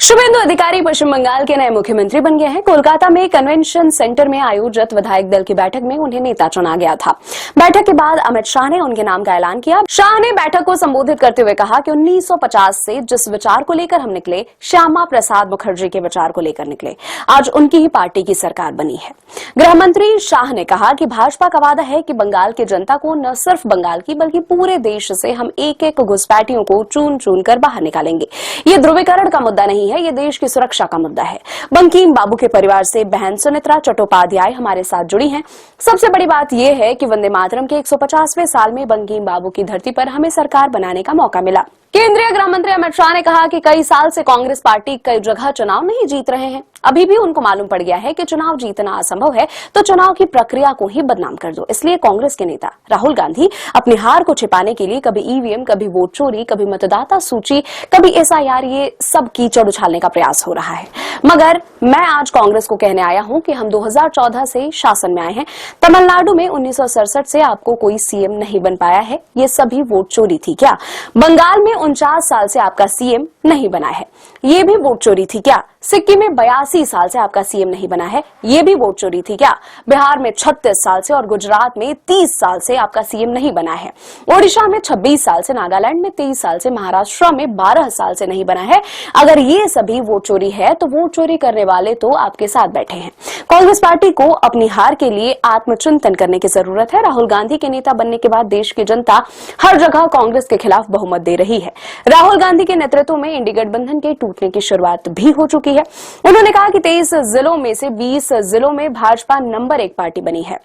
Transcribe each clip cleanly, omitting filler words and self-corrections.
शुभेंदु अधिकारी पश्चिम बंगाल के नए मुख्यमंत्री बन गए हैं। कोलकाता में कन्वेंशन सेंटर में आयोजित विधायक दल की बैठक में उन्हें नेता चुना गया था। बैठक के बाद अमित शाह ने उनके नाम का ऐलान किया। शाह ने बैठक को संबोधित करते हुए कहा कि 1950 से जिस विचार को लेकर हम निकले, श्यामा प्रसाद मुखर्जी के विचार को लेकर निकले, आज उनकी ही पार्टी की सरकार बनी है। गृह मंत्री शाह ने कहा कि भाजपा का वादा है कि बंगाल की जनता को न सिर्फ बंगाल की बल्कि पूरे देश से हम एक एक घुसपैठियों को चुन चुन कर बाहर निकालेंगे। ये ध्रुवीकरण का मुद्दा नहीं है, ये देश की सुरक्षा का मुद्दा है। बंकिम बाबू के परिवार से बहन सुनित्रा चट्टोपाध्याय हमारे साथ जुड़ी हैं। सबसे बड़ी बात यह है कि वंदे मातरम के 150वें साल में बंकिम बाबू की धरती पर हमें सरकार बनाने का मौका मिला। केंद्रीय गृह मंत्री अमित शाह ने कहा कि कई साल से कांग्रेस पार्टी कई जगह चुनाव नहीं जीत रहे हैं। अभी भी उनको मालूम पड़ गया है कि चुनाव जीतना असंभव है, तो चुनाव की प्रक्रिया को ही बदनाम कर दो। इसलिए कांग्रेस के नेता राहुल गांधी अपनी हार को छिपाने के लिए कभी ईवीएम, कभी वोट चोरी, कभी मतदाता सूची, कभी एसआईआर, ये सब कीचड़ उछालने का प्रयास हो रहा है। मगर मैं आज कांग्रेस को कहने आया हूं कि हम 2014 से शासन में आए हैं। तमिलनाडु में 1967 से आपको कोई सीएम नहीं बन पाया है। ये सभी वोट चोरी थी क्या? बंगाल में 49 साल से आपका सीएम नहीं बना है, ये भी वोट चोरी थी क्या? सिक्किम में 82 साल से आपका सीएम नहीं बना है, ये भी वोट चोरी थी क्या? बिहार में 36 साल से और गुजरात में 30 साल से आपका सीएम नहीं बना है, ओडिशा में 26 साल से, नागालैंड में 23 साल से, महाराष्ट्र में 12 साल से नहीं बना है। अगर ये सभी वोट चोरी है तो वोट चोरी करने वाले तो आपके साथ बैठे हैं। कांग्रेस पार्टी को अपनी हार के लिए आत्मचिंतन करने की जरूरत है। राहुल गांधी के नेता बनने के बाद देश की जनता हर जगह कांग्रेस के खिलाफ बहुमत दे रही है। राहुल गांधी के नेतृत्व में इंडी गठबंधन के टूटने की शुरुआत भी हो चुकी है। उन्होंने कहा कि 23 जिलों में से 20 जिलों में भाजपा नंबर 1 पार्टी बनी है।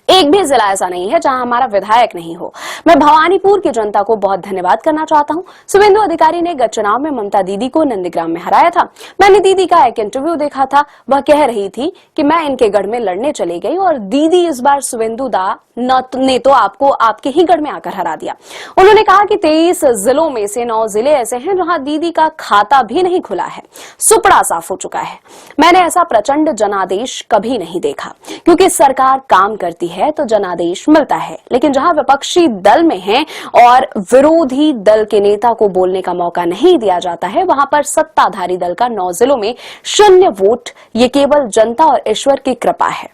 एक भी जिला ऐसा नहीं है जहां हमारा विधायक नहीं हो। मैं भवानीपुर की जनता को बहुत धन्यवाद करना चाहता हूं। शुभेंदु अधिकारी ने गत चुनाव में ममता दीदी को नंदीग्राम में हराया था। मैंने दीदी का एक इंटरव्यू देखा था, वह कह रही थी कि मैं इनके गढ़ में लड़ने चली गई और दीदी इस बार शुभेंदु दा ने तो आपको आपके ही गढ़ में आकर हरा दिया। उन्होंने कहा कि 23 जिलों में से 9 जिले ऐसे हैं जहां दीदी का खाता भी नहीं खुला है, सुपड़ा साफ हो चुका है। मैंने ऐसा प्रचंड जनादेश कभी नहीं देखा, क्योंकि सरकार काम करती है तो जनादेश मिलता है। लेकिन जहां विपक्षी दल में हैं और विरोधी दल के नेता को बोलने का मौका नहीं दिया जाता है, वहां पर सत्ताधारी दल का 9 जिलों में 0 वोट, ये केवल जनता और ईश्वर की कृपा है।